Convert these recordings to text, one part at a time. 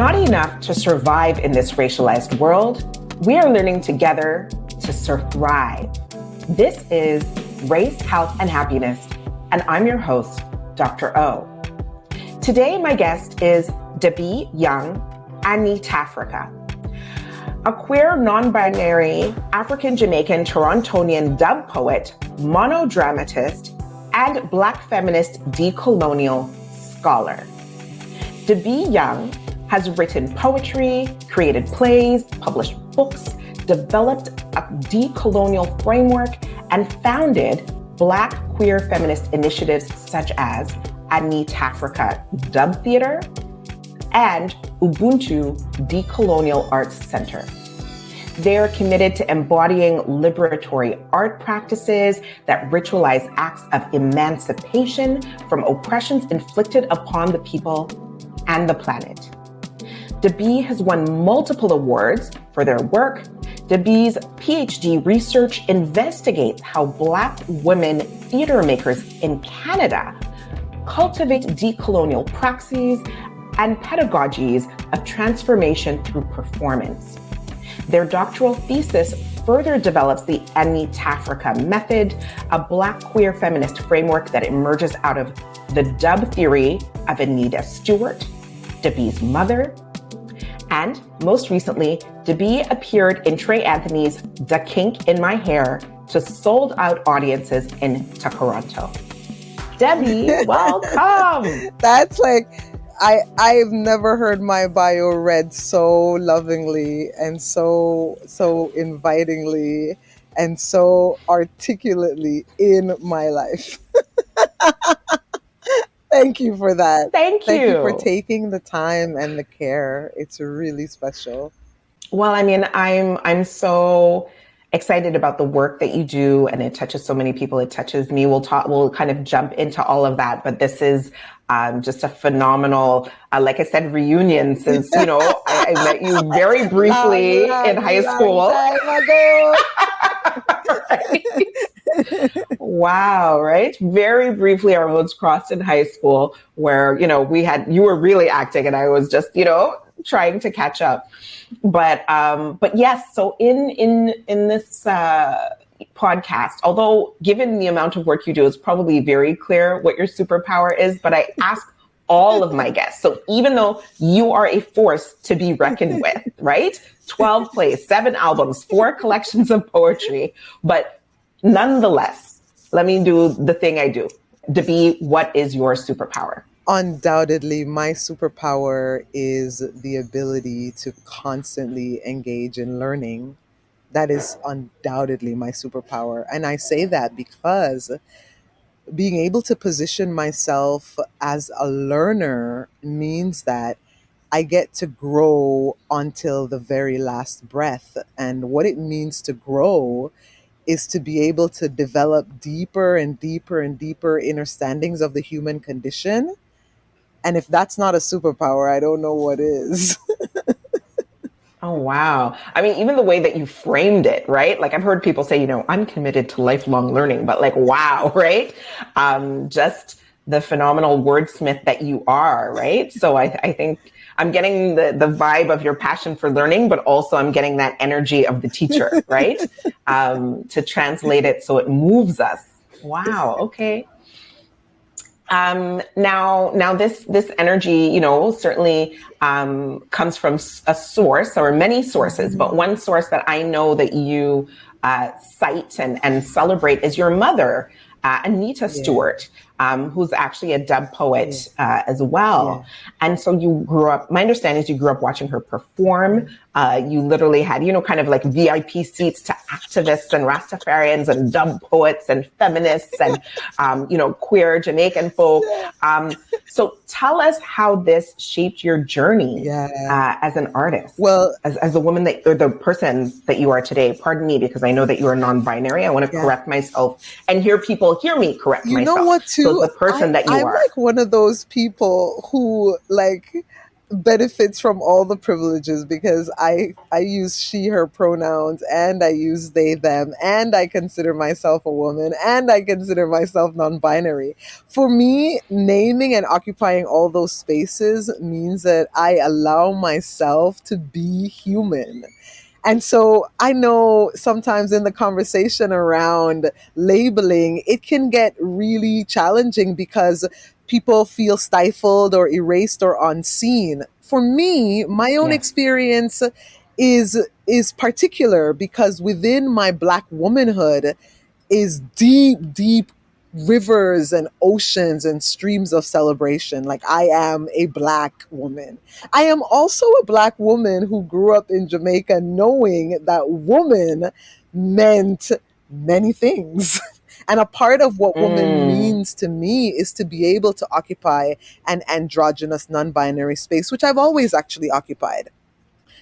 not enough to survive in this racialized world. We are learning together to thrive. This is Race, Health, and Happiness, and I'm your host, Dr. O. Today, my guest is Debbie Young Anitafrika, a queer, non-binary, African-Jamaican, Torontonian dub poet, monodramatist, and Black feminist decolonial scholar. Debbie Young has written poetry, created plays, published books, developed a decolonial framework, and founded Black queer feminist initiatives such as Anitafrika Dub Theater and Ubuntu Decolonial Arts Center. They are committed to embodying liberatory art practices that ritualize acts of emancipation from oppressions inflicted upon the people and the planet. Debbie has won multiple awards for their work. Debbie's PhD research investigates how Black women theater makers in Canada cultivate decolonial praxis and pedagogies of transformation through performance. Their doctoral thesis further develops the Anitafrika method, a Black queer feminist framework that emerges out of the dub theory of Anita Stewart, Debbie's mother. And most recently, Debbie appeared in Trey Anthony's The Kink in My Hair to sold out audiences in Toronto. Debbie, welcome. That's like, I've never heard my bio read so lovingly and so invitingly and so articulately in my life. Thank you for that. Thank you. Thank you for taking the time and the care. It's really special. Well, I mean, I'm so excited about the work that you do, and it touches so many people. It touches me. We'll kind of jump into all of that, but this is just a phenomenal, like I said, reunion since, I met you very briefly in high school. Right? Wow, right? Very briefly, our roads crossed in high school where, you were really acting and I was just, trying to catch up. But yes, so in this podcast, although given the amount of work you do, it's probably very clear what your superpower is, but I ask all of my guests. So even though you are a force to be reckoned with, right? 12 plays, 7 albums, 4 collections of poetry, but nonetheless, let me do the thing I do. Debbie, what is your superpower? Undoubtedly, my superpower is the ability to constantly engage in learning. That is undoubtedly my superpower. And I say that because being able to position myself as a learner means that I get to grow until the very last breath. And what it means to grow is to be able to develop deeper and deeper and deeper understandings of the human condition. And if that's not a superpower, I don't know what is. Oh, wow. I mean, even the way that you framed it, right? Like I've heard people say, I'm committed to lifelong learning, but like, wow, right? Just the phenomenal wordsmith that you are, right? So I think I'm getting the vibe of your passion for learning, but also I'm getting that energy of the teacher, right? To translate it so it moves us. Wow. Okay. Now this energy, certainly comes from a source or many sources, but one source that I know that you cite and celebrate is your mother, Anita Stewart, who's actually a dub poet as well. Yeah. And so you grew up, my understanding is you grew up watching her perform. You literally had, kind of like VIP seats to activists and Rastafarians and dub poets and feminists and, queer Jamaican folk. So tell us how this shaped your journey as an artist. Well, as the woman or the person that you are today. Pardon me, because I know that you are non-binary. I want to correct myself and hear me correct myself. You know what, too? So the person that you I'm are. like one of those people who benefits from all the privileges because I use she her pronouns, and I use they them, and I consider myself a woman, and I consider myself non-binary. For me, naming and occupying all those spaces means that I allow myself to be human. And so I know sometimes in the conversation around labeling, it can get really challenging because people feel stifled or erased or unseen. For me, my own Yes. experience is particular because within my Black womanhood is deep rivers and oceans and streams of celebration. Like, I am a Black woman. I am also a Black woman who grew up in Jamaica knowing that woman meant many things. And a part of what woman Mm. means to me is to be able to occupy an androgynous non-binary space, which I've always actually occupied.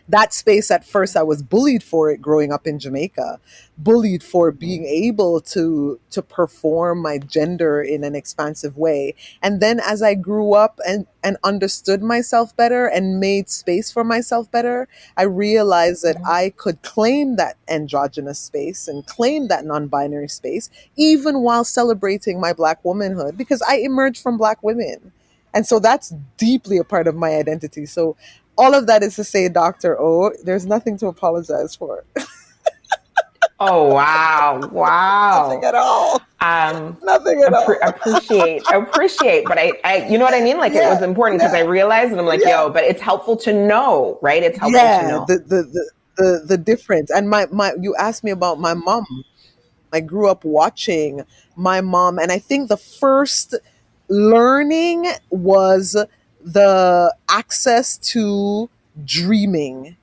That space, at first I was bullied for it growing up in Jamaica, bullied for being able to perform my gender in an expansive way. And then as I grew up and understood myself better and made space for myself better, I realized that Mhm. I could claim that androgynous space and claim that non-binary space even while celebrating my Black womanhood, because I emerged from Black women. And so that's deeply a part of my identity. So all of that is to say, Dr. O, there's nothing to apologize for. Oh, wow. Nothing Wow. at all. Um, Nothing at all. appreciate, but you know what I mean? Like, it Yeah, was important because I yeah, realized, and I'm like, yeah. yo, but it's helpful to know, right? It's helpful to Yeah, know. the difference. And my you asked me about my mom. I grew up watching my mom, and I think the first learning was the access to dreaming,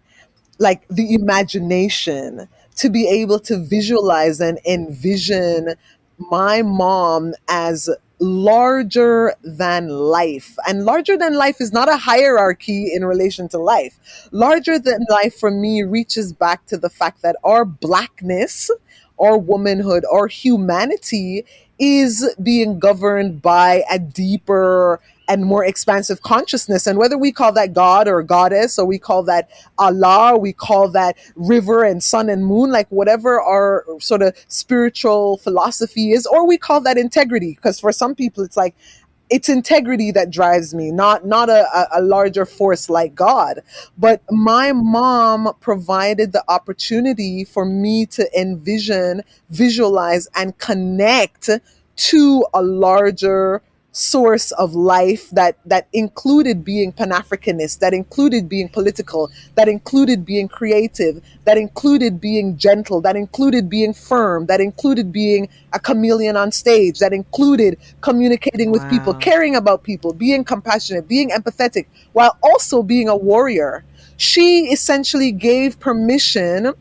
like the imagination, to be able to visualize and envision my mom as larger than life. And larger than life is not a hierarchy in relation to life. Larger than life for me reaches back to the fact that our Blackness, our womanhood, our humanity is being governed by a deeper and more expansive consciousness. And whether we call that God or goddess, or we call that Allah, we call that river and sun and moon, like whatever our sort of spiritual philosophy is, or we call that integrity. Because for some people, it's like, it's integrity that drives me, not a larger force like God. But my mom provided the opportunity for me to envision, visualize, and connect to a larger source of life that included being Pan-Africanist, that included being political, that included being creative, that included being gentle, that included being firm, that included being a chameleon on stage, that included communicating with people, Wow. caring about people, being compassionate, being empathetic, while also being a warrior. She essentially gave permission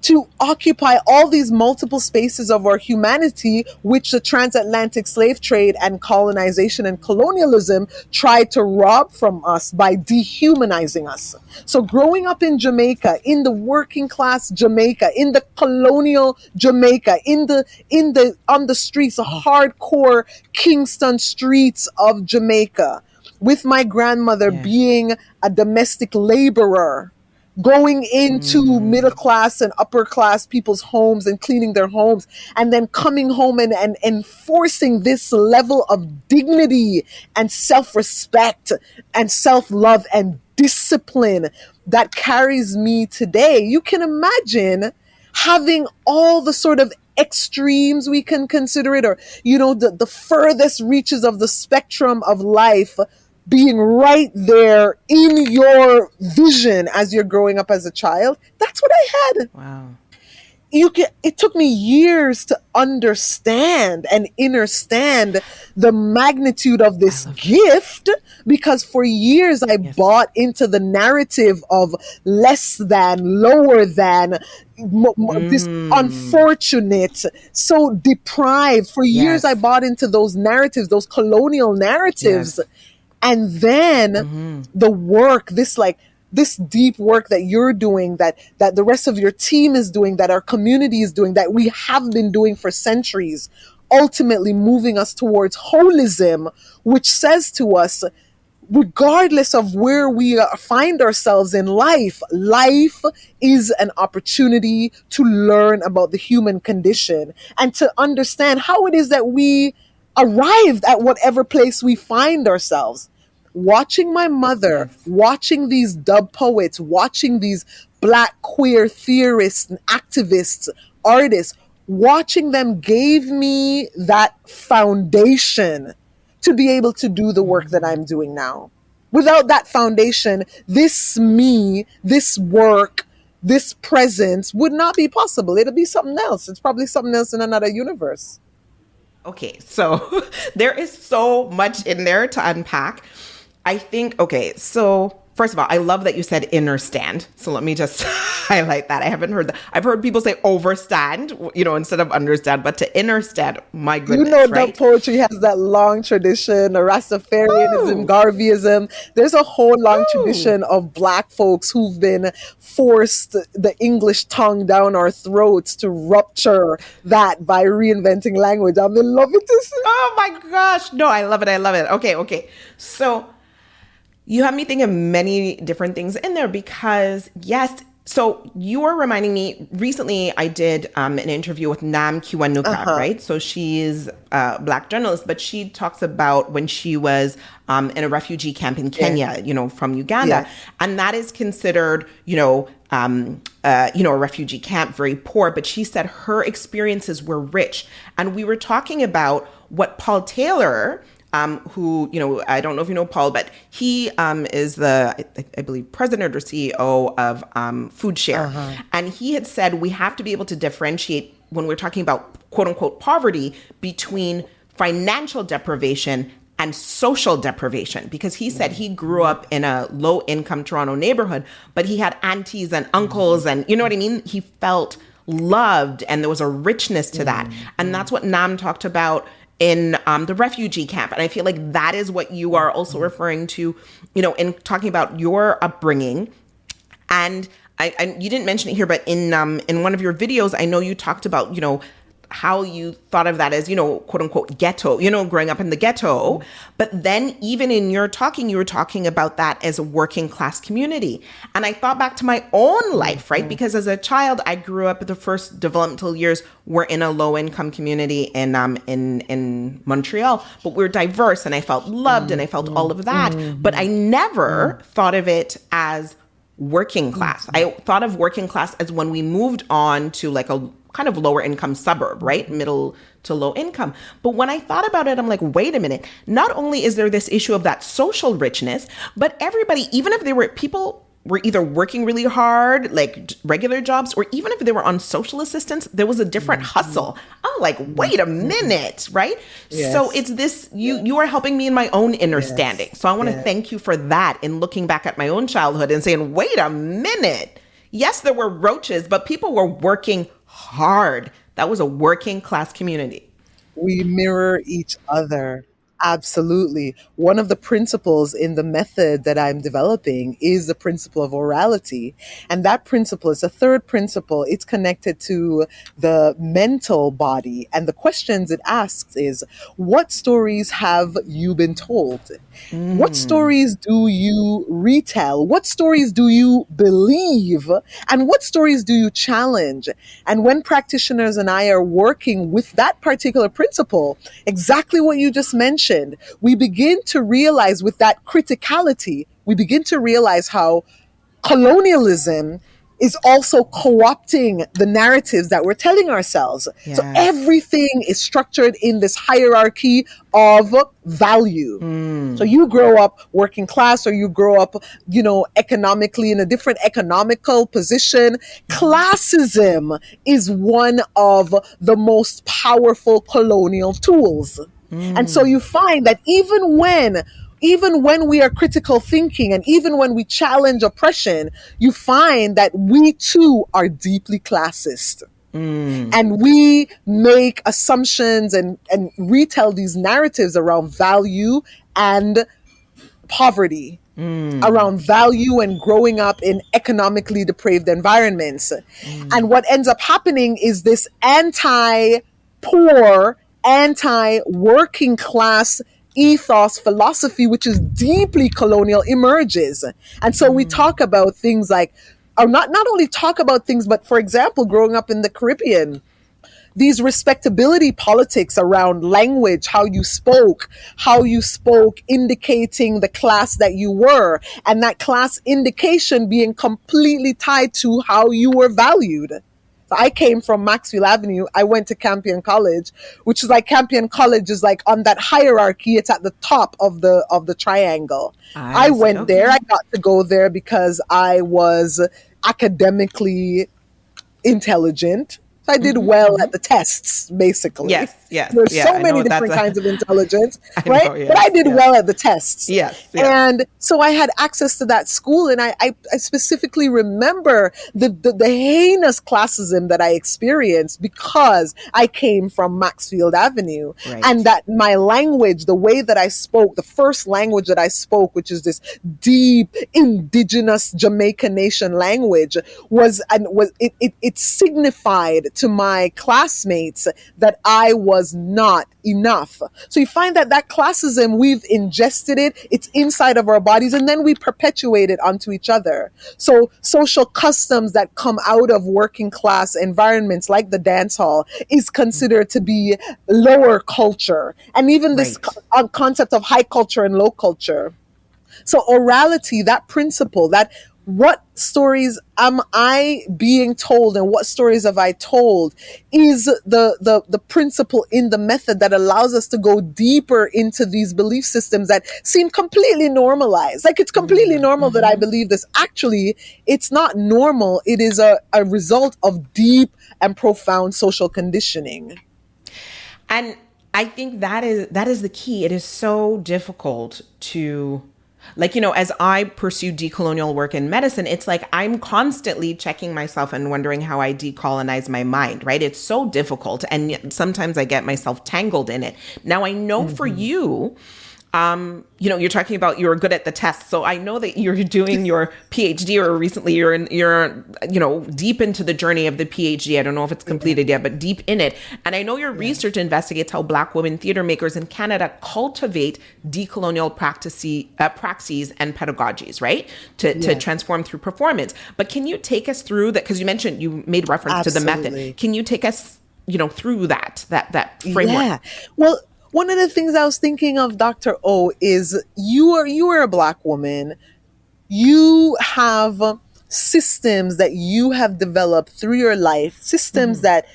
to occupy all these multiple spaces of our humanity, which the transatlantic slave trade and colonization and colonialism tried to rob from us by dehumanizing us. So growing up in Jamaica, in the working class Jamaica, in the colonial Jamaica, in the on the streets, the hardcore Kingston streets of Jamaica, with my grandmother Yeah. being a domestic laborer, going into middle Mm. class and upper class people's homes and cleaning their homes, and then coming home and enforcing this level of dignity and self-respect and self-love and discipline that carries me today. You can imagine having all the sort of extremes we can consider it, or the furthest reaches of the spectrum of life being right there in your vision as you're growing up as a child. That's what I had. Wow. It took me years to understand and understand the magnitude of I this love that. gift, because for years I Yes. bought into the narrative of less than, lower than, this Mm. unfortunate, so deprived. For years I Yes. bought into those narratives, those colonial narratives. Yes. And then Mm-hmm. the work, this deep work that you're doing, that the rest of your team is doing, that our community is doing, that we have been doing for centuries, ultimately moving us towards holism, which says to us, regardless of where we find ourselves in life, life is an opportunity to learn about the human condition and to understand how it is that we arrived at whatever place we find ourselves. Watching my mother, Yes. watching these dub poets, watching these Black queer theorists and activists, artists, watching them gave me that foundation to be able to do the work that I'm doing now. Without that foundation, this me, this work, this presence would not be possible. It'll be something else. It's probably something else in another universe. Okay, so there is so much in there to unpack. I think, okay, so first of all, I love that you said understand. So let me just highlight that. I haven't heard that. I've heard people say overstand, instead of understand, but to understand, my goodness, right? That poetry has that long tradition, Rastafarianism, Garveyism. There's a whole long tradition of Black folks who've been forced the English tongue down our throats to rupture that by reinventing language. I'm in love with this. Oh my gosh. No, I love it. I love it. Okay. So you have me thinking of many different things in there because, yes, so you were reminding me, recently I did an interview with Nam Kiwanuka, right? So she's a Black journalist, but she talks about when she was in a refugee camp in Kenya, from Uganda. Yeah. And that is considered, a refugee camp, very poor. But she said her experiences were rich. And we were talking about what Paul Taylor, who, I don't know if you know Paul, but he is the, I believe, president or CEO of Food Share. And he had said we have to be able to differentiate when we're talking about quote unquote poverty between financial deprivation and social deprivation, because he said he grew up in a low income Toronto neighborhood, but he had aunties and uncles and you know what I mean? He felt loved and there was a richness to that. And that's what Nam talked about in the refugee camp. And I feel like that is what you are also referring to, in talking about your upbringing. And you didn't mention it here, but in one of your videos, I know you talked about, how you thought of that as, quote unquote, ghetto, growing up in the ghetto. But then even in your talking, you were talking about that as a working class community. And I thought back to my own life, right? Because as a child, I grew up, the first developmental years were in a low income community in Montreal, but we're diverse and I felt loved and I felt all of that. But I never thought of it as working class. I thought of working class as when we moved on to like a kind of lower income suburb, right? Middle to low income. But when I thought about it, I'm like, wait a minute. Not only is there this issue of that social richness, but everybody, even if people were either working really hard, like regular jobs, or even if they were on social assistance, there was a different hustle. I'm like, wait a minute, right? Yes. So it's this, you are helping me in my own understanding. So I want to thank you for that in looking back at my own childhood and saying, wait a minute. Yes, there were roaches, but people were working hard. That was a working class community. We mirror each other. Absolutely. One of the principles in the method that I'm developing is the principle of orality. And that principle is a third principle. It's connected to the mental body. And the questions it asks is, what stories have you been told? What stories do you retell? What stories do you believe? And what stories do you challenge? And when practitioners and I are working with that particular principle, exactly what you just mentioned, we begin to realize with that criticality, we begin to realize how colonialism is also co-opting the narratives that we're telling ourselves. Yes. So everything is structured in this hierarchy of value. So you grow up working class or you grow up, economically in a different economical position. Classism is one of the most powerful colonial tools. And so you find that even when we are critical thinking and even when we challenge oppression, you find that we too are deeply classist. And we make assumptions and retell these narratives around value and poverty, around value and growing up in economically depraved environments. And what ends up happening is this anti-poor, anti-working class ethos, philosophy, which is deeply colonial, emerges. And so we talk about things like, or not only talk about things, but for example, growing up in the Caribbean, these respectability politics around language, how you spoke indicating the class that you were, and that class indication being completely tied to how you were valued. So I came from Maxfield Avenue. I went to Campion College, which is like Campion College is like on that hierarchy. It's at the top of the triangle. I went there. I got to go there because I was academically intelligent. So I did well at the tests, basically. Yes. There's so many different kinds of intelligence, right? But I did well at the tests. Yes. And so I had access to that school, and I specifically remember the heinous classism that I experienced because I came from Maxfield Avenue, and that my language, the way that I spoke, the first language that I spoke, which is this deep indigenous Jamaican nation language, it signified to my classmates that I was not enough. So you find that classism, we've ingested it, it's inside of our bodies, and then we perpetuate it onto each other. So social customs that come out of working class environments like the dance hall is considered to be lower culture. And even this concept of high culture and low culture. So orality, that principle, that what stories am I being told and what stories have I told is the principle in the method that allows us to go deeper into these belief systems that seem completely normalized. Like it's completely normal that I believe this. Actually, it's not normal. It is a result of deep and profound social conditioning. And I think that is the key. It is so difficult to, like, as I pursue decolonial work in medicine, it's like I'm constantly checking myself and wondering how I decolonize my mind, right? It's so difficult. And sometimes I get myself tangled in it. Now, I know for you, you're talking about you're good at the test. So I know that you're doing your PhD, or recently you're deep into the journey of the PhD. I don't know if it's completed yet, but deep in it. And I know your research investigates how Black women theater makers in Canada cultivate decolonial praxis and pedagogies, right? To transform through performance. But can you take us through that? Because you made reference to the method. Can you take us, through that framework? Yeah. Well, one of the things I was thinking of, Dr. O, is you are a Black woman. You have systems that you have developed through your life, systems that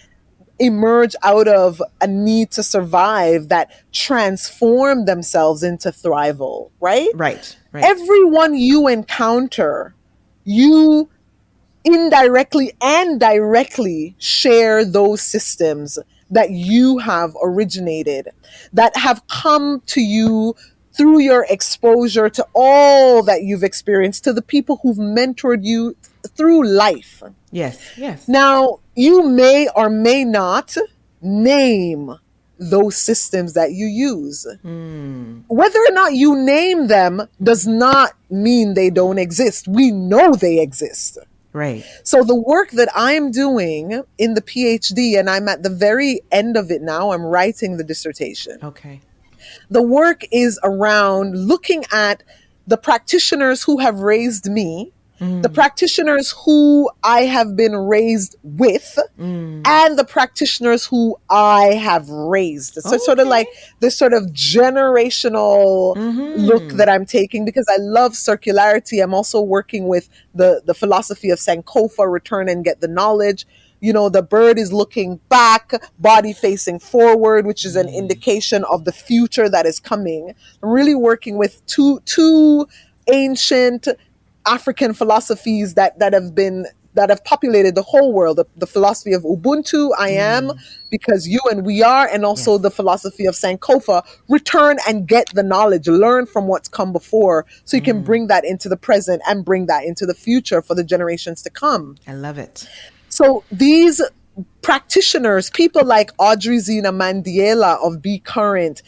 emerge out of a need to survive, that transform themselves into thrival, right? Right. Everyone you encounter, you indirectly and directly share those systems that you have originated, that have come to you through your exposure to all that you've experienced, to the people who've mentored you through life. Yes. Now, you may or may not name those systems that you use. Whether or not you name them does not mean they don't exist. We know they exist. Right. So the work that I'm doing in the PhD, and I'm at the very end of it now, I'm writing the dissertation. Okay. The work is around looking at the practitioners who have raised me, the practitioners who I have been raised with, and the practitioners who I have raised. So it's sort of like this sort of generational look that I'm taking, because I love circularity. I'm also working with the philosophy of Sankofa, return and get the knowledge. The bird is looking back, body facing forward, which is an indication of the future that is coming. I'm really working with two ancient African philosophies that have populated the whole world. The philosophy of Ubuntu, I am, because you and we are, and also the philosophy of Sankofa, return and get the knowledge, learn from what's come before, so you can bring that into the present and bring that into the future for the generations to come. I love it. So these practitioners, people like Audrey Zena Mandiela of Be Current,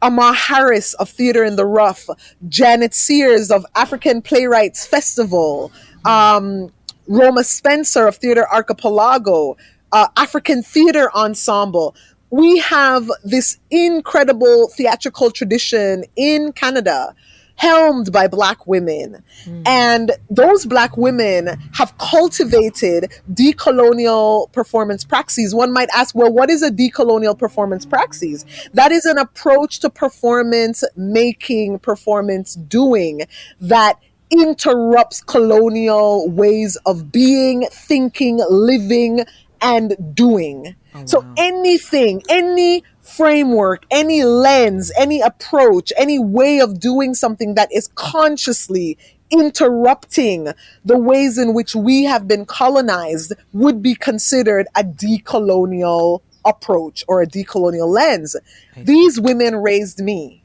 Amar Harris of Theater in the Rough, Janet Sears of African Playwrights Festival, Roma Spencer of Theater Archipelago, African Theater Ensemble. We have this incredible theatrical tradition in Canada, helmed by Black women. And those Black women have cultivated decolonial performance praxis. One might ask, well, what is a decolonial performance praxis? That is an approach to performance making, performance doing that interrupts colonial ways of being, thinking, living, and doing. So anything, any framework, any lens, any approach, any way of doing something that is consciously interrupting the ways in which we have been colonized would be considered a decolonial approach or a decolonial lens. These women raised me.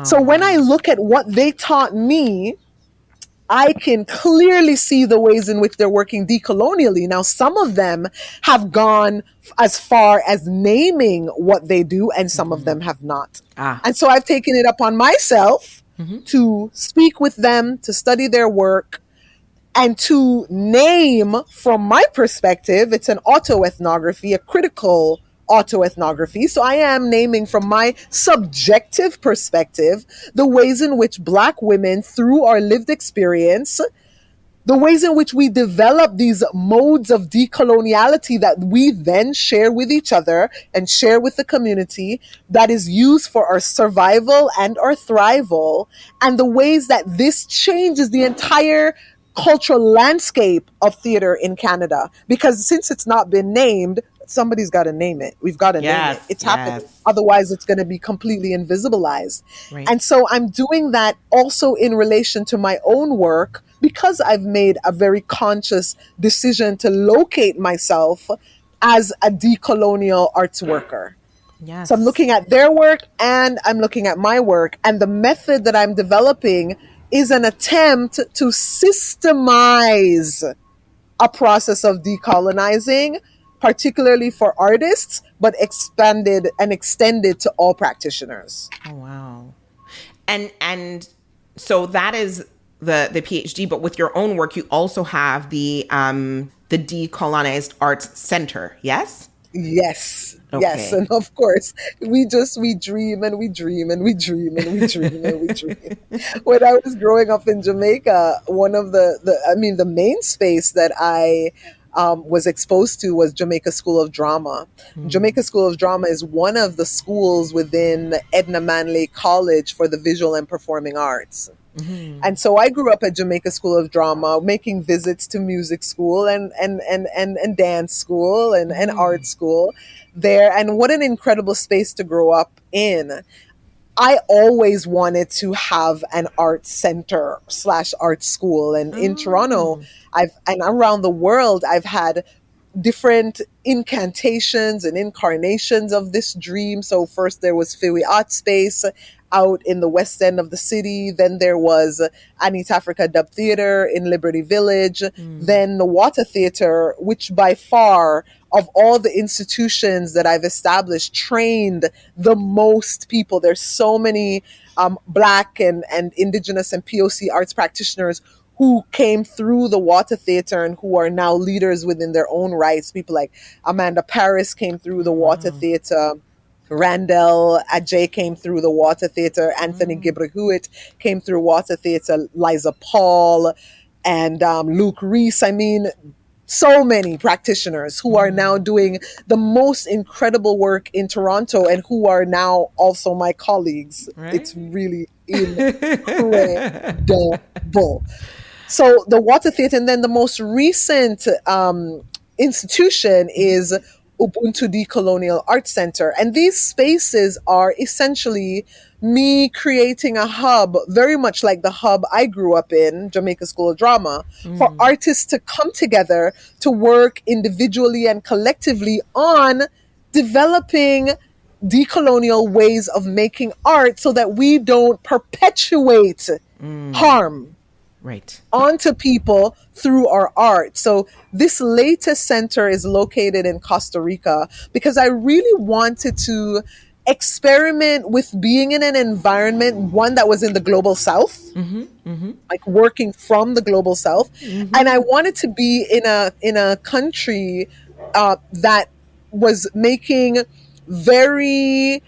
So when I look at what they taught me, I can clearly see the ways in which they're working decolonially. Now, some of them have gone as far as naming what they do, and some of them have not. And so I've taken it upon myself to speak with them, to study their work, and to name from my perspective. It's an autoethnography, a critical autoethnography. So I am naming from my subjective perspective the ways in which Black women, through our lived experience, the ways in which we develop these modes of decoloniality that we then share with each other and share with the community, that is used for our survival and our thrival, and the ways that this changes the entire cultural landscape of theater in Canada. Because since it's not been named, somebody's got to name it. We've got to name it. It's happening. Otherwise, it's going to be completely invisibilized. And so I'm doing that also in relation to my own work, because I've made a very conscious decision to locate myself as a decolonial arts worker. So I'm looking at their work and I'm looking at my work. And the method that I'm developing is an attempt to systemize a process of decolonizing, particularly for artists, but expanded and extended to all practitioners. Oh, wow. And so that is the PhD, but with your own work, you also have the Decolonized Arts Center, yes? Yes. Okay. Yes. And of course, we dream and we dream and we dream and we dream and we dream. When I was growing up in Jamaica, one of the main space that I was exposed to was Jamaica School of Drama. Jamaica School of Drama is one of the schools within Edna Manley College for the Visual and Performing Arts. And so I grew up at Jamaica School of Drama, making visits to music school and dance school and art school there. And what an incredible space to grow up in. I always wanted to have an art center / art school. And in Toronto, and around the world, I've had different incantations and incarnations of this dream. So first there was Fiwi Art Space out in the west end of the city. Then there was Anitafrika Dub Theater in Liberty Village. Then the Water Theater, which by far of all the institutions that I've established trained the most people. There's so many Black and Indigenous and POC arts practitioners who came through the Water Theater and who are now leaders within their own rights. People like Amanda Paris came through the Water Theater. Randall Ajay came through the Water Theater. Anthony Gibrahuit came through Water Theater. Liza Paul and Luke Reese. I mean, so many practitioners who are now doing the most incredible work in Toronto and who are now also my colleagues. Right? It's really incredible. So the Water Theater, and then the most recent institution is Ubuntu Decolonial Arts Center. And these spaces are essentially me creating a hub, very much like the hub I grew up in, Jamaica School of Drama, for artists to come together to work individually and collectively on developing decolonial ways of making art so that we don't perpetuate harm onto people through our art. So this latest center is located in Costa Rica because I really wanted to experiment with being in an environment, one that was in the global south, like working from the global south. And I wanted to be in a country that was making very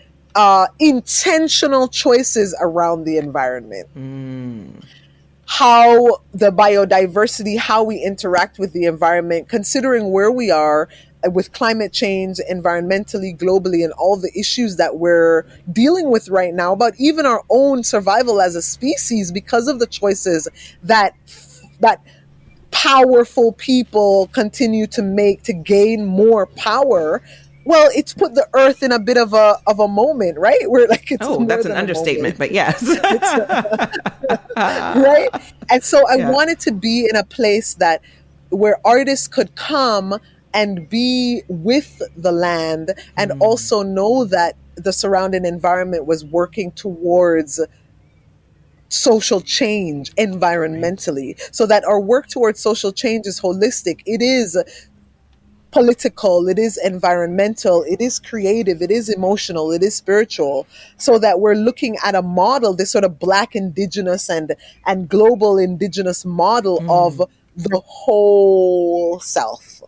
intentional choices around the environment. How the biodiversity, how we interact with the environment, considering where we are with climate change, environmentally, globally, and all the issues that we're dealing with right now, but even our own survival as a species because of the choices that powerful people continue to make to gain more power. Well, it's put the earth in a bit of a moment, right? Where like it's more That's an than a understatement, moment. but yes. Right? And so I Yeah. wanted to be in a place that where artists could come and be with the land and also know that the surrounding environment was working towards social change Right. environmentally, so that our work towards social change is holistic. It is political, it is environmental, it is creative, it is emotional, it is spiritual, so that we're looking at a model, this sort of Black indigenous and global indigenous model of the whole self.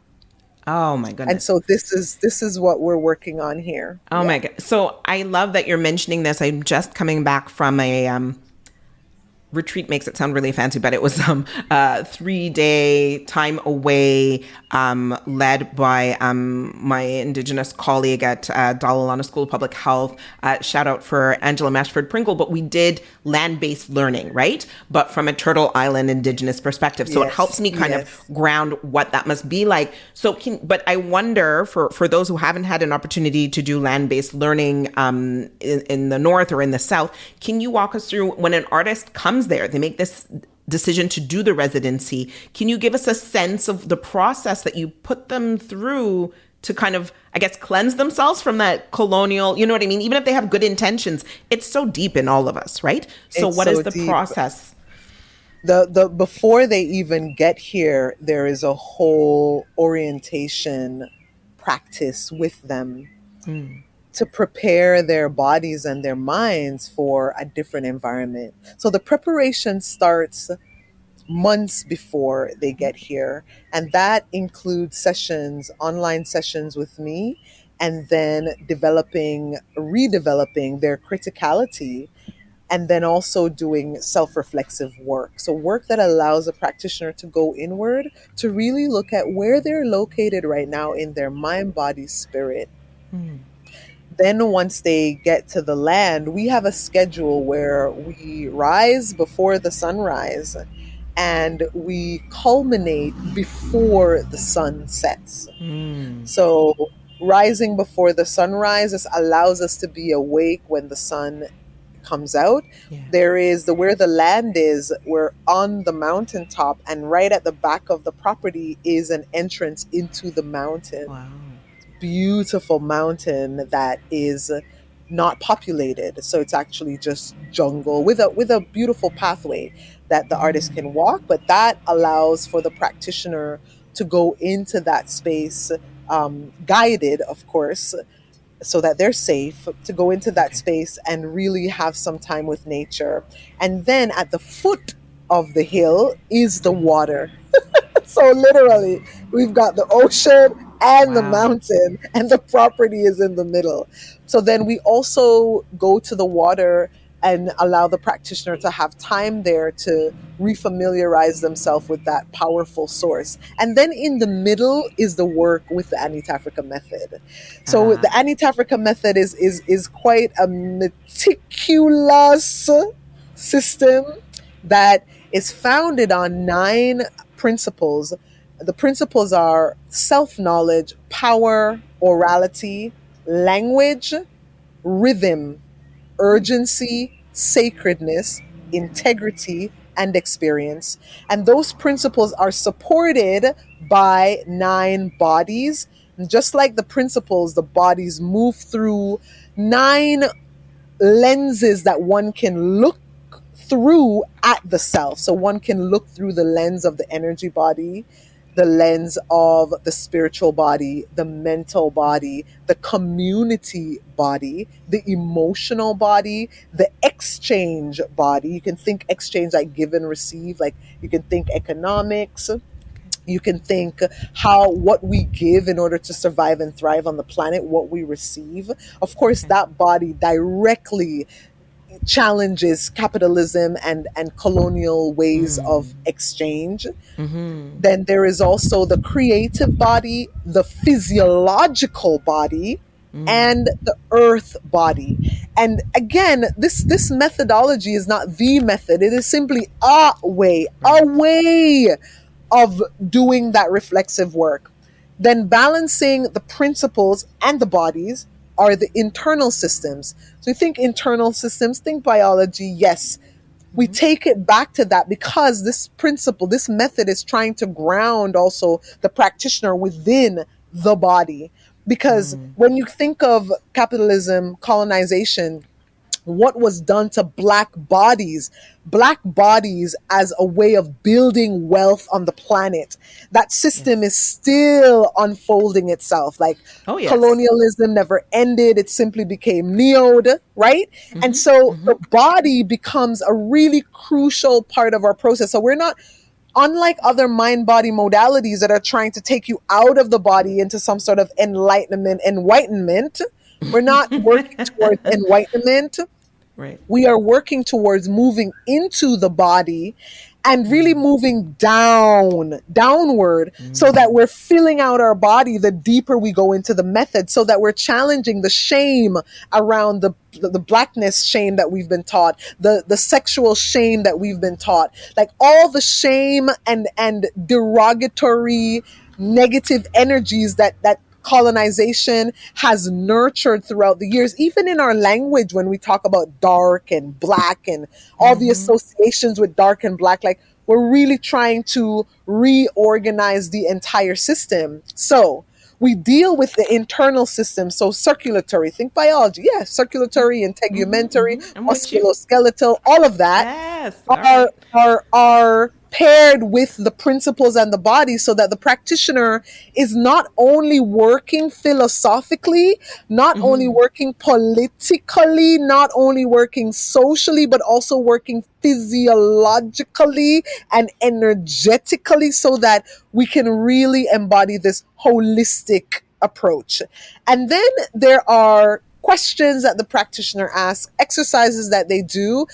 Oh my And goodness. so this is what we're working on here. Oh Yeah. my god. So I love that you're mentioning this. I'm just coming back from a retreat makes it sound really fancy, but it was a 3-day time away, led by my Indigenous colleague at Dalalana School of Public Health. Shout out for Angela Mashford Pringle. But we did land-based learning, right? But from a Turtle Island Indigenous perspective. So it helps Yes. me kind Yes. of ground what that must be like. So, but I wonder for those who haven't had an opportunity to do land-based learning in the North or in the South, can you walk us through when an artist comes there, they make this decision to do the residency? Can you give us a sense of the process that you put them through to kind of, I guess, cleanse themselves from that colonial, you know what I mean? Even if they have good intentions, it's so deep in all of us, right? So It's what is so the deep. process? The before they even get here, there is a whole orientation practice with them to prepare their bodies and their minds for a different environment. So the preparation starts months before they get here, and that includes sessions, online sessions with me, and then redeveloping their criticality, and then also doing self-reflexive work. So work that allows a practitioner to go inward, to really look at where they're located right now in their mind, body, spirit. Then once they get to the land, we have a schedule where we rise before the sunrise and we culminate before the sun sets. So rising before the sunrise allows us to be awake when the sun comes out. Yeah. There is where the land is, we're on the mountaintop, and right at the back of the property is an entrance into the mountain. Wow. Beautiful mountain that is not populated, so it's actually just jungle with a beautiful pathway that the artist can walk, but that allows for the practitioner to go into that space, guided of course, so that they're safe, to go into that space and really have some time with nature. And then at the foot of the hill is the water. So literally, we've got the ocean and the Wow. mountain, and the property is in the middle. So then we also go to the water and allow the practitioner to have time there to refamiliarize themselves with that powerful source. And then in the middle is the work with the Anitafrika method. So the Anitafrika method is quite a meticulous system that is founded on 9 principles. The principles are self-knowledge, power, orality, language, rhythm, urgency, sacredness, integrity, and experience. And those principles are supported by 9 bodies. And just like the principles, the bodies move through 9 lenses that one can look through at the self. So one can look through the lens of the energy body, the lens of the spiritual body, the mental body, the community body, the emotional body, the exchange body. You can think exchange like give and receive, like you can think economics, You can think what we give in order to survive and thrive on the planet, what we receive. Of course, Okay. that body directly challenges capitalism and colonial ways of exchange. Mm-hmm. Then there is also the creative body, the physiological body, and the earth body. And again, this methodology is not the method. It is simply a Right. way of doing that reflexive work. Then balancing the principles and the bodies are the internal systems. So you think internal systems, think biology, yes, we take it back to that because this principle, this method is trying to ground also the practitioner within the body. Because when you think of capitalism, colonization, what was done to black bodies as a way of building wealth on the planet. That system Yes. is still unfolding itself. Like Oh, yes. colonialism never ended, it simply became neoed, right? And Mm-hmm. so Mm-hmm. the body becomes a really crucial part of our process. So we're not, unlike other mind body modalities that are trying to take you out of the body into some sort of enlightenment, we're not working towards enlightenment. Right. We are working towards moving into the body and really moving downward, so that we're filling out our body the deeper we go into the method, so that we're challenging the shame around the blackness shame that we've been taught, the sexual shame that we've been taught, like all the shame and derogatory negative energies that colonization has nurtured throughout the years, even in our language, when we talk about dark and black and all the associations with dark and black, like we're really trying to reorganize the entire system. So we deal with the internal system. So circulatory, think biology, yeah, circulatory, integumentary, I'm with you. musculoskeletal, all of that Yes. All are right. are paired with the principles and the body, so that the practitioner is not only working philosophically, not only working politically, not only working socially, but also working physiologically and energetically, so that we can really embody this holistic approach. And then there are questions that the practitioner asks, exercises that they do,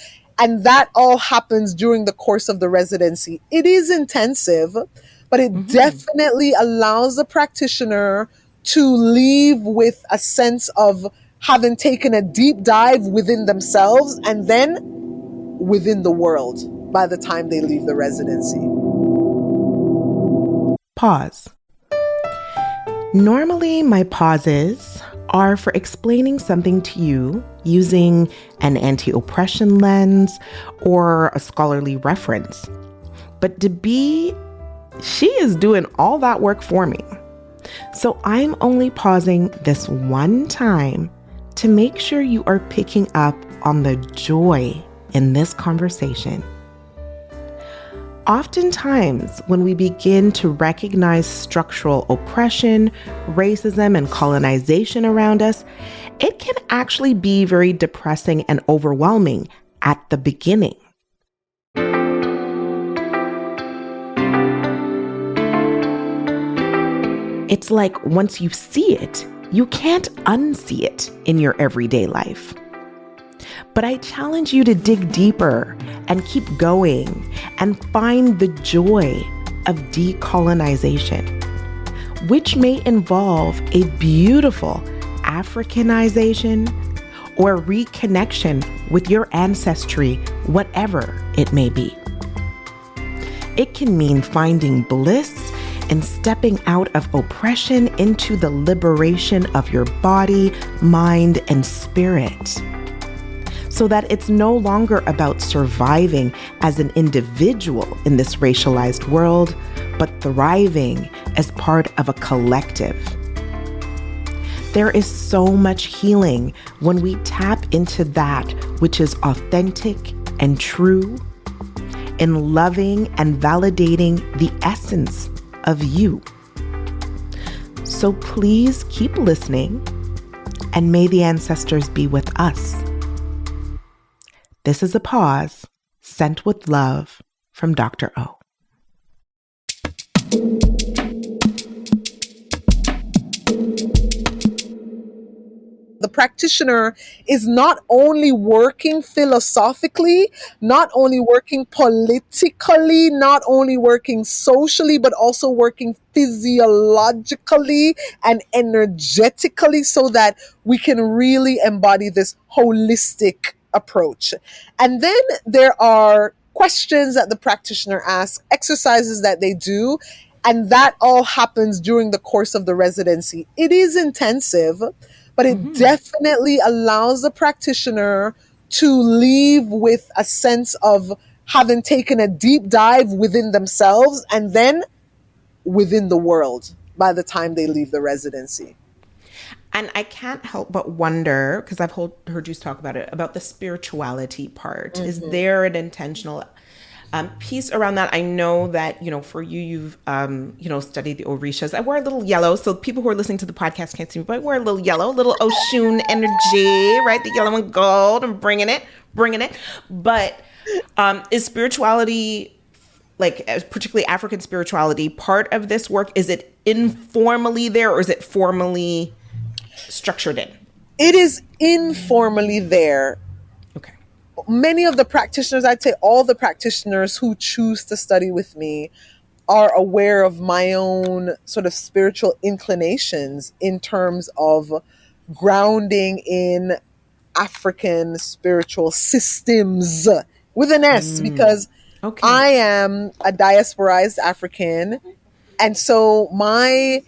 and that all happens during the course of the residency. It is intensive, but it definitely allows the practitioner to leave with a sense of having taken a deep dive within themselves and then within the world by the time they leave the residency. Pause. Normally, my pauses are for explaining something to you using an anti-oppression lens or a scholarly reference. But Debbie, she is doing all that work for me. So I'm only pausing this one time to make sure you are picking up on the joy in this conversation. Oftentimes, when we begin to recognize structural oppression, racism, and colonization around us, it can actually be very depressing and overwhelming at the beginning. It's like once you see it, you can't unsee it in your everyday life. But I challenge you to dig deeper and keep going and find the joy of decolonization, which may involve a beautiful Africanization or reconnection with your ancestry, whatever it may be. It can mean finding bliss and stepping out of oppression into the liberation of your body, mind, and spirit, so that it's no longer about surviving as an individual in this racialized world, but thriving as part of a collective. There is so much healing when we tap into that which is authentic and true, in loving and validating the essence of you. So please keep listening, and may the ancestors be with us. This is a pause sent with love from Dr. O. The practitioner is not only working philosophically, not only working politically, not only working socially, but also working physiologically and energetically so that we can really embody this holistic approach. And then there are questions that the practitioner asks, exercises that they do, and that all happens during the course of the residency. It is intensive, but it definitely allows the practitioner to leave with a sense of having taken a deep dive within themselves and then within the world by the time they leave the residency. And I can't help but wonder, because I've heard you talk about it, about the spirituality part. Is there an intentional piece around that? I know that, for you, you've, studied the Orishas. I wear a little yellow. So people who are listening to the podcast can't see me, but I wear a little yellow, little Oshun energy, right? The yellow and gold. I'm bringing it. But is spirituality, particularly African spirituality, part of this work? Is it informally there, or is it formally structured in? It is informally there. Okay. Many of the practitioners, I'd say all the practitioners who choose to study with me are aware of my own sort of spiritual inclinations in terms of grounding in African spiritual systems with an S, because I am a diasporized African. And so my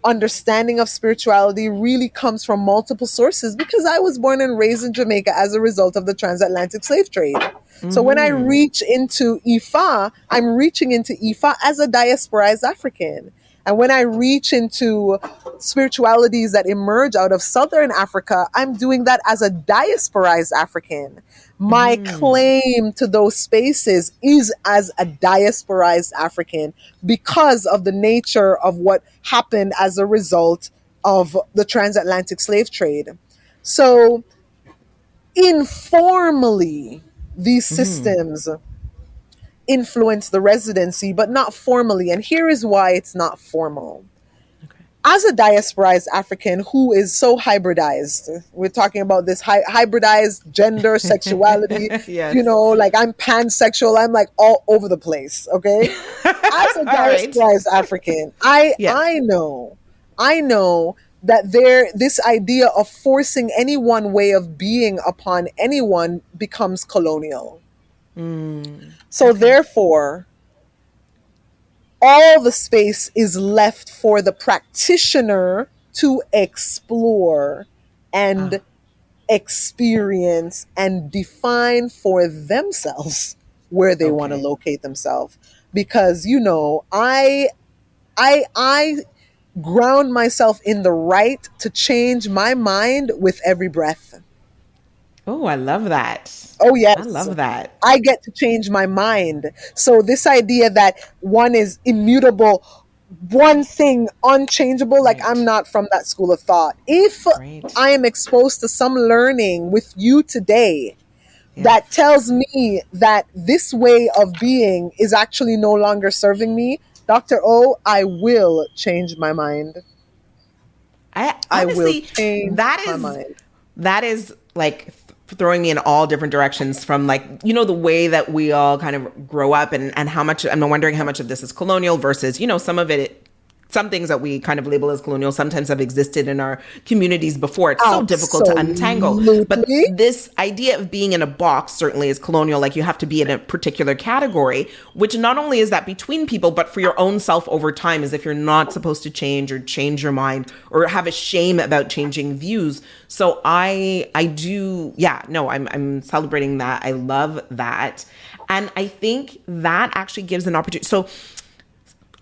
understanding of spirituality really comes from multiple sources because I was born and raised in Jamaica as a result of the transatlantic slave trade. So when I reach into Ifa, I'm reaching into Ifa as a diasporized African. And when I reach into spiritualities that emerge out of Southern Africa, I'm doing that as a diasporized African. My claim to those spaces is as a diasporized African because of the nature of what happened as a result of the transatlantic slave trade. So informally, these systems influence the residency, but not formally. And here is why it's not formal. As a diasporized African who is so hybridized, we're talking about this hybridized gender, sexuality, Yes. I'm pansexual, I'm like all over the place, okay? As a diasporized African, I know that this idea of forcing any one way of being upon anyone becomes colonial. So therefore, all the space is left for the practitioner to explore and experience and define for themselves where they want to locate themselves. Because, I ground myself in the right to change my mind with every breath. Oh, I love that. Oh, yes. I love that. I get to change my mind. So this idea that one is immutable, one thing unchangeable, I'm not from that school of thought. If I am exposed to some learning with you today that tells me that this way of being is actually no longer serving me, Dr. O, I will change my mind. I will change my mind. That is throwing me in all different directions from the way that we all kind of grow up and how much, I'm wondering how much of this is colonial versus, some things that we kind of label as colonial sometimes have existed in our communities before. It's so difficult to untangle. But this idea of being in a box certainly is colonial. You have to be in a particular category, which not only is that between people, but for your own self over time, as if you're not supposed to change or change your mind or have a shame about changing views. So I'm celebrating that. I love that. And I think that actually gives an opportunity. So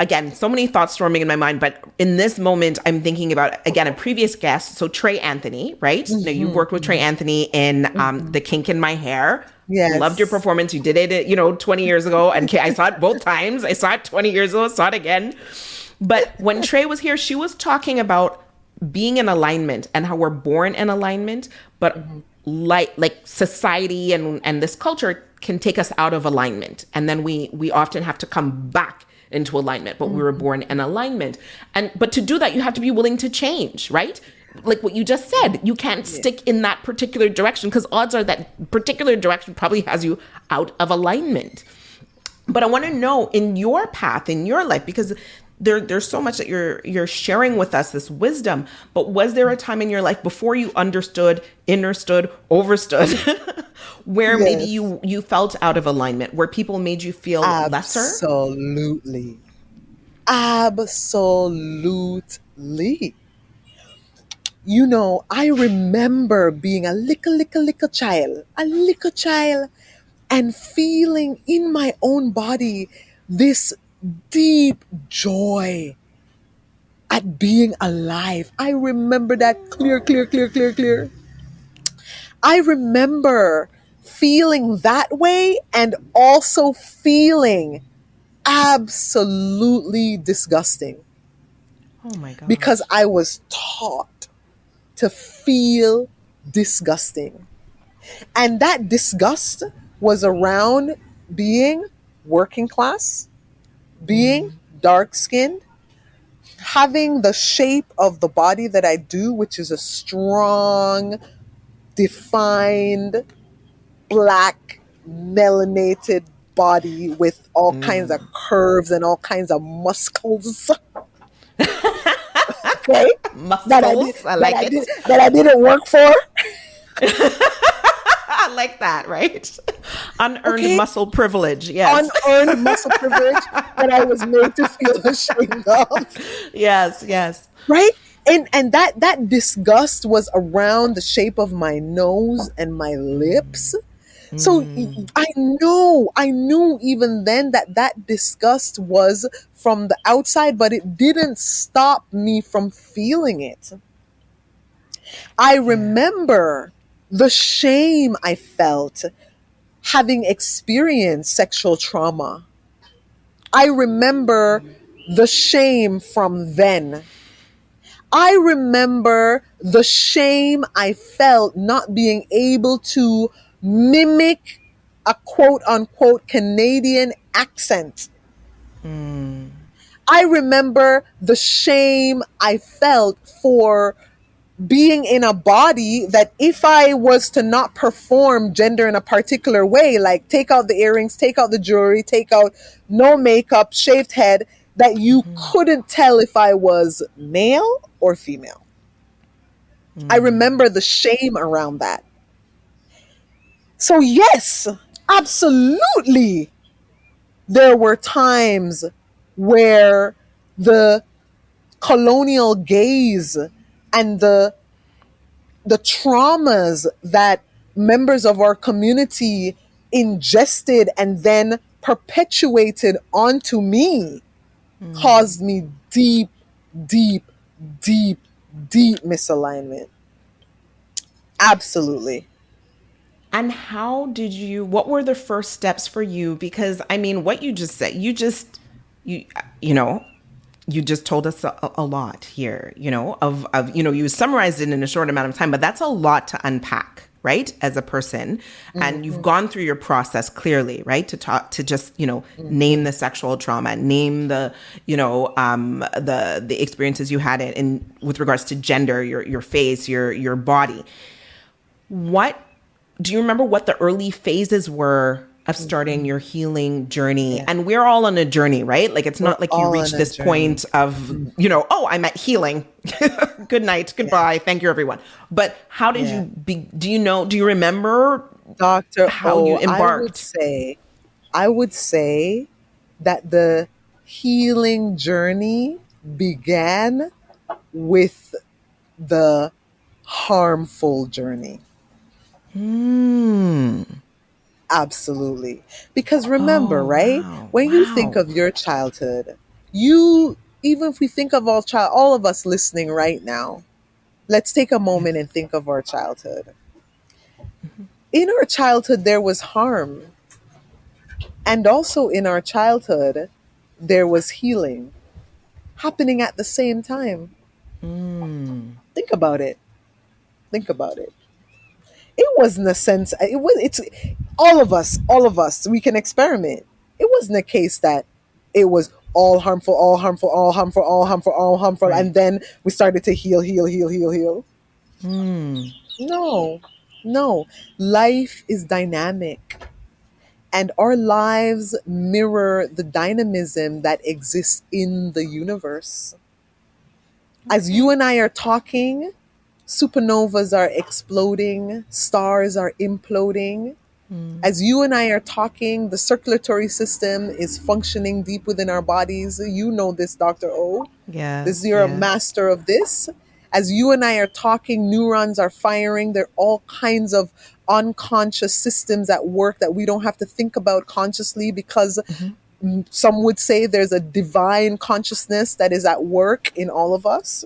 again, so many thoughts storming in my mind, but in this moment, I'm thinking about, again, a previous guest. So Trey Anthony, right? Now, you worked with Trey Anthony in The Kink in My Hair. Yes. Loved your performance. You did it, 20 years ago. And I saw it both times. I saw it 20 years ago, saw it again. But when Trey was here, she was talking about being in alignment and how we're born in alignment, but like society and this culture can take us out of alignment. And then we often have to come back into alignment, but we were born in alignment. But to do that, you have to be willing to change, right? Like what you just said, you can't stick in that particular direction because odds are that particular direction probably has you out of alignment. But I want to know in your path, in your life, because there's so much that you're sharing with us, this wisdom. But was there a time in your life before you understood, overstood, where maybe you felt out of alignment, where people made you feel lesser? Absolutely. You know, I remember being a little child, and feeling in my own body this deep joy at being alive. I remember that clear. I remember feeling that way and also feeling absolutely disgusting Oh my because gosh. I was taught to feel disgusting. And that disgust was around being working class, being dark skinned, having the shape of the body that I do, which is a strong, defined, black, melanated body with all kinds of curves and all kinds of muscles. Okay, Muscles. I like it. that I didn't work for. I like that, right? Unearned Okay, muscle privilege. Yes. unearned muscle privilege that I was made to feel ashamed of. Yes. Right? And that disgust was around the shape of my nose and my lips. So I knew even then that disgust was from the outside, but it didn't stop me from feeling it. I Yeah. remember the shame I felt having experienced sexual trauma. I remember the shame from then. I remember the shame I felt not being able to mimic a quote unquote Canadian accent. I remember the shame I felt for being in a body that if I was to not perform gender in a particular way, like take out the earrings, take out the jewelry, take out no makeup, shaved head, that you couldn't tell if I was male or female. I remember the shame around that. So, yes, absolutely, there were times where the colonial gaze and the traumas that members of our community ingested and then perpetuated onto me caused me deep, deep, deep, deep misalignment. Absolutely. And what were the first steps for you? Because I mean, what you just said, you, you know, you just told us a lot here, you summarized it in a short amount of time, but that's a lot to unpack, right? As a person. And you've gone through your process clearly, right? To just, name the sexual trauma, name the, the experiences you had in with regards to gender, your face, your body. What do you remember what the early phases were of starting your healing journey? Yeah. And we're all on a journey, right? Like it's We're not like you all reach on a this journey. point of, oh, I'm at healing. Good night, goodbye, thank you, everyone. But how did you do you remember Dr. how you embarked? I would say that the healing journey began with the harmful journey. Absolutely. Because remember, Oh, right? wow. When you think Wow. of your childhood, you even if we think of all of us listening right now, let's take a moment and think of our childhood. In our childhood there was harm, and also in our childhood there was healing happening at the same time. Think about it. Think about it. It wasn't a sense it's all of us we can experiment. It wasn't a case that it was all harmful, all harmful, all harmful, all harmful, all harmful. Right. And then we started to heal, heal, heal, heal, heal. Mm. No, no. Life is dynamic. And our lives mirror the dynamism that exists in the universe. As you and I are talking, supernovas are exploding, stars are imploding. As you and I are talking, the circulatory system is functioning deep within our bodies. You know this, Dr. O. Yes, You're a yes. master of this. As you and I are talking, neurons are firing. There are all kinds of unconscious systems at work that we don't have to think about consciously, because some would say there's a divine consciousness that is at work in all of us.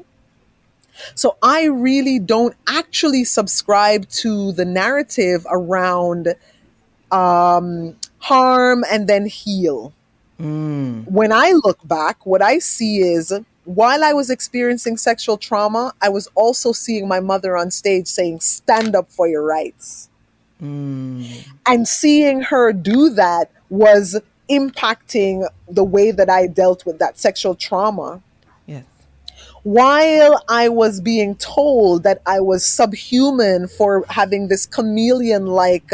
So I really don't actually subscribe to the narrative around harm and then heal. When I look back, what I see is, while I was experiencing sexual trauma, I was also seeing my mother on stage saying, stand up for your rights. And seeing her do that was impacting the way that I dealt with that sexual trauma. Yes. While I was being told that I was subhuman for having this chameleon-like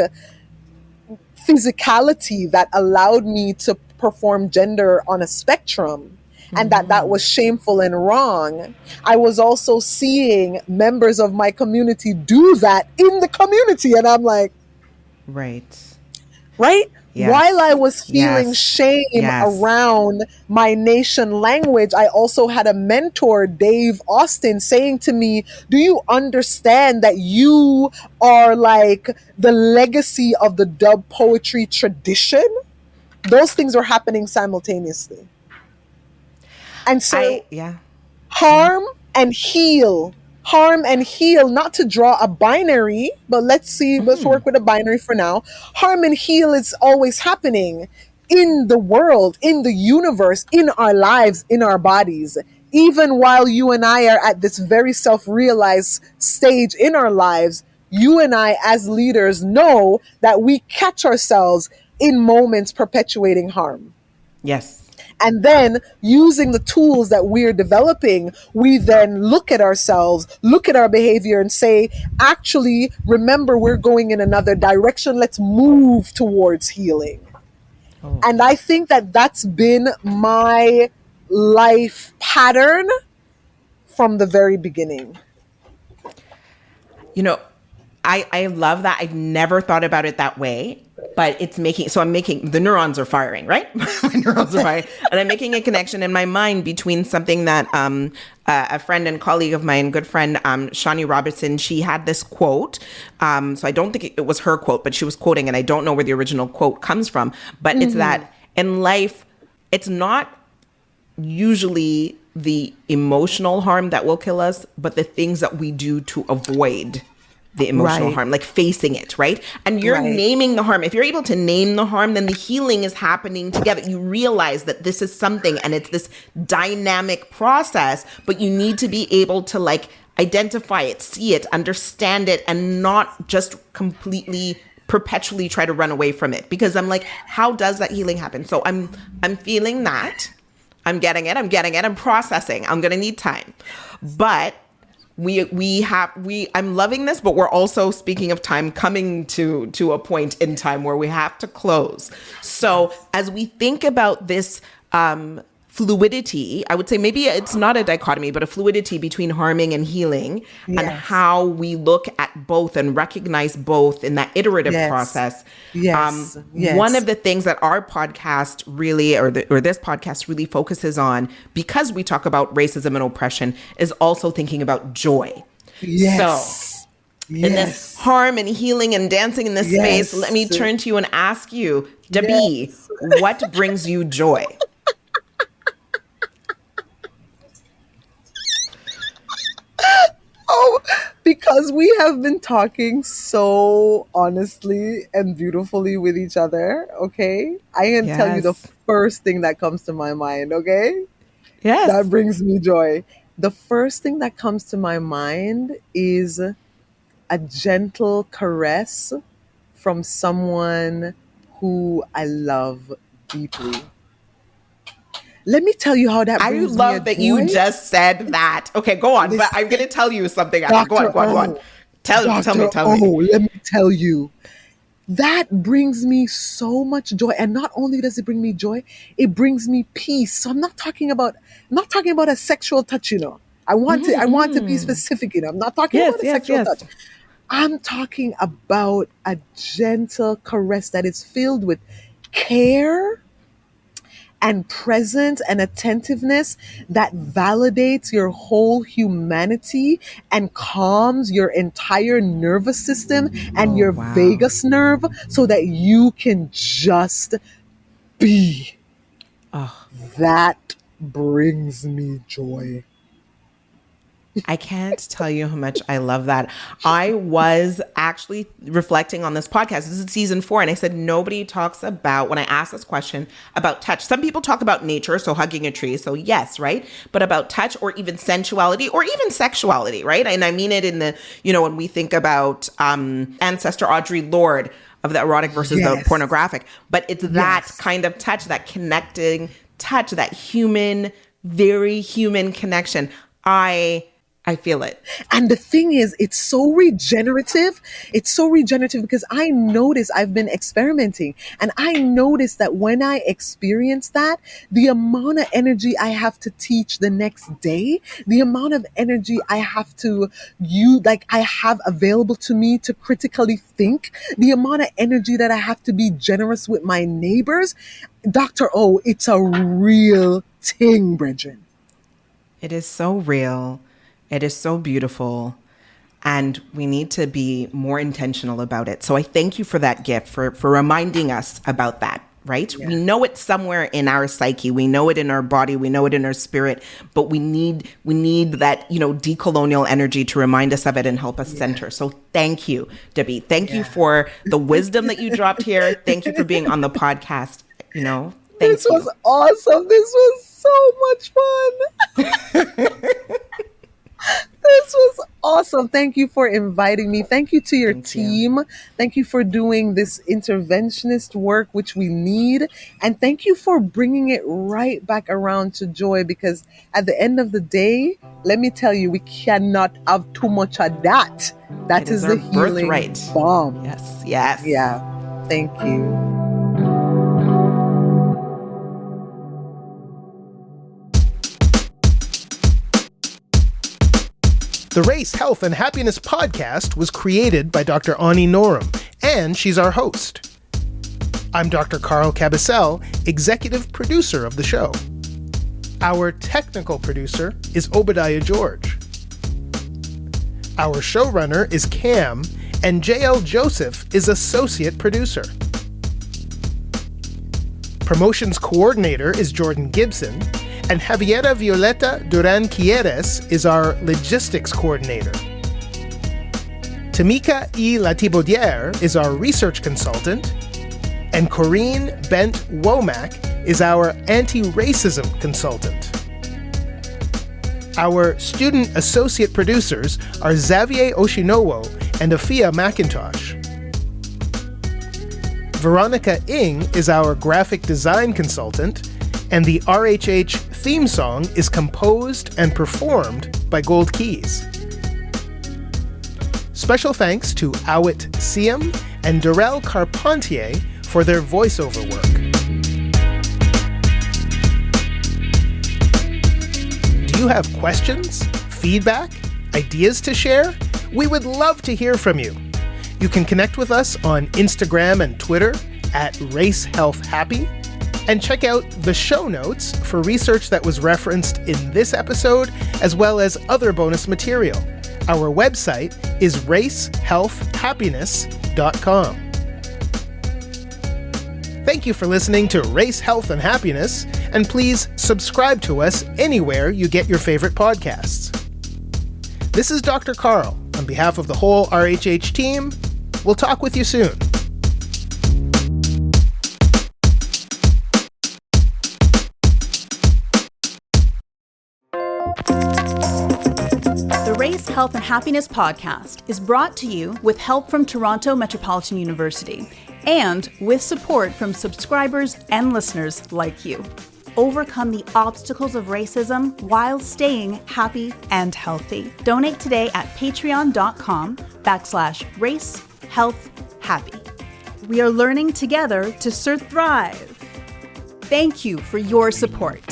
physicality that allowed me to perform gender on a spectrum, and that was shameful and wrong, I was also seeing members of my community do that in the community. And I'm like, Right. right? Yes. While I was feeling Yes. shame Yes. around my nation language, I also had a mentor, Dave Austin, saying to me, do you understand that you are like the legacy of the dub poetry tradition? Those things were happening simultaneously. And so Yeah. harm and heal, not to draw a binary, but let's work with a binary for now. Harm and heal is always happening in the world, in the universe, in our lives, in our bodies. Even while you and I are at this very self-realized stage in our lives, you and I as leaders know that we catch ourselves in moments perpetuating harm. Yes. And then, using the tools that we're developing, we then look at ourselves, look at our behavior, and say, actually, remember, we're going in another direction. Let's move towards healing. Oh. And I think that that's been my life pattern from the very beginning. You know, I love that. I've never thought about it that way, but I'm making, the neurons are firing, right? My neurons are firing. And I'm making a connection in my mind between something that a friend and colleague of mine, good friend, Shawnee Robertson, she had this quote. So I don't think it was her quote, but she was quoting, and I don't know where the original quote comes from, but it's that in life, it's not usually the emotional harm that will kill us, but the things that we do to avoid the emotional harm, like facing it, right? And you're naming the harm. If you're able to name the harm, then the healing is happening together. You realize that this is something, and it's this dynamic process, but you need to be able to like identify it, see it, understand it, and not just completely perpetually try to run away from it. Because I'm like, how does that healing happen? So I'm feeling that. I'm getting it. I'm processing. I'm going to need time. But I'm loving this, but we're also, speaking of time, coming to a point in time where we have to close. So as we think about this fluidity, I would say maybe it's not a dichotomy, but a fluidity between harming and healing, and how we look at both and recognize both in that iterative process. One of the things that our podcast really, or this podcast really focuses on, because we talk about racism and oppression, is also thinking about joy. So in this harm and healing and dancing in this space, let me turn to you and ask you, Dabi, what brings you joy? Because we have been talking so honestly and beautifully with each other, okay? I can tell you the first thing that comes to my mind, okay? Yes. That brings me joy. The first thing that comes to my mind is a gentle caress from someone who I love deeply. Let me tell you how that I brings me love a that joy. you just said that. Okay, go on. But I'm going to tell you something. Go on. Tell me. Let me tell you. That brings me so much joy. And not only does it bring me joy, it brings me peace. So I'm not talking about a sexual touch, I want to be specific, I'm not talking about a sexual touch. I'm talking about a gentle caress that is filled with care and presence and attentiveness that validates your whole humanity and calms your entire nervous system and your vagus nerve so that you can just be. That brings me joy. I can't tell you how much I love that. I was actually reflecting on this podcast. This is season 4. And I said, nobody talks about, when I asked this question about touch, some people talk about nature, so hugging a tree. So yes, right. But about touch or even sensuality or even sexuality, right? And I mean it in the, when we think about ancestor Audre Lorde of the erotic versus the pornographic, but it's that kind of touch, that connecting touch, that human, very human connection. I feel it. And the thing is, it's so regenerative. It's so regenerative because I notice I've been experimenting and I notice that when I experience that, the amount of energy I have to teach the next day, the amount of energy I have to I have available to me to critically think, the amount of energy that I have to be generous with my neighbors, Dr. O, it's a real thing, Bridget. It is so real. It is so beautiful, and we need to be more intentional about it. So I thank you for that gift, for reminding us about that, right? Yeah. We know it somewhere in our psyche. We know it in our body. We know it in our spirit, but we need that, decolonial energy to remind us of it and help us center. So thank you, Debbie. Thank you for the wisdom that you dropped here. Thank you for being on the podcast. This was awesome. This was so much fun. This was awesome. Thank you for inviting me. Thank you to your team. Thank you for doing this interventionist work, which we need. And thank you for bringing it right back around to joy, because at the end of the day, let me tell you, we cannot have too much of that. That is the healing bomb. Yes. Yeah. Thank you. The Race, Health, and Happiness podcast was created by Dr. Onye Norum, and she's our host. I'm Dr. Carl Cabasel, executive producer of the show. Our technical producer is Obadiah George. Our showrunner is Cam, and JL Joseph is associate producer. Promotions coordinator is Jordan Gibson, and Javiera Violeta Duran-Quieres is our logistics coordinator. Tamika E. Latibaudiere is our research consultant, and Corinne Bent-Womack is our anti-racism consultant. Our student associate producers are Xavier Oshinowo and Afia McIntosh. Veronica Ng is our graphic design consultant, and the RHH theme song is composed and performed by Gold Keys. Special thanks to Awit Siam and Darrell Carpentier for their voiceover work. Do you have questions, feedback, ideas to share? We would love to hear from you. You can connect with us on Instagram and Twitter at RaceHealth&Happy, and check out the show notes for research that was referenced in this episode, as well as other bonus material. Our website is RaceHealth&Happiness.com. Thank you for listening to Race, Health, and Happiness, and please subscribe to us anywhere you get your favorite podcasts. This is Dr. Carl. On behalf of the whole RHH team, we'll talk with you soon. The Race, Health and Happiness podcast is brought to you with help from Toronto Metropolitan University and with support from subscribers and listeners like you. overcome the obstacles of racism while staying happy and healthy. Donate today at patreon.com/RaceHealth&Happy. We are learning together to thrive. Thank you for your support.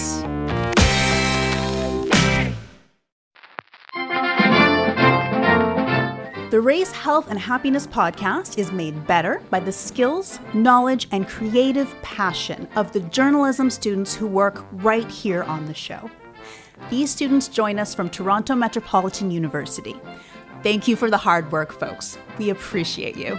The Race, Health, and Happiness podcast is made better by the skills, knowledge, and creative passion of the journalism students who work right here on the show. These students join us from Toronto Metropolitan University. Thank you for the hard work, folks. We appreciate you.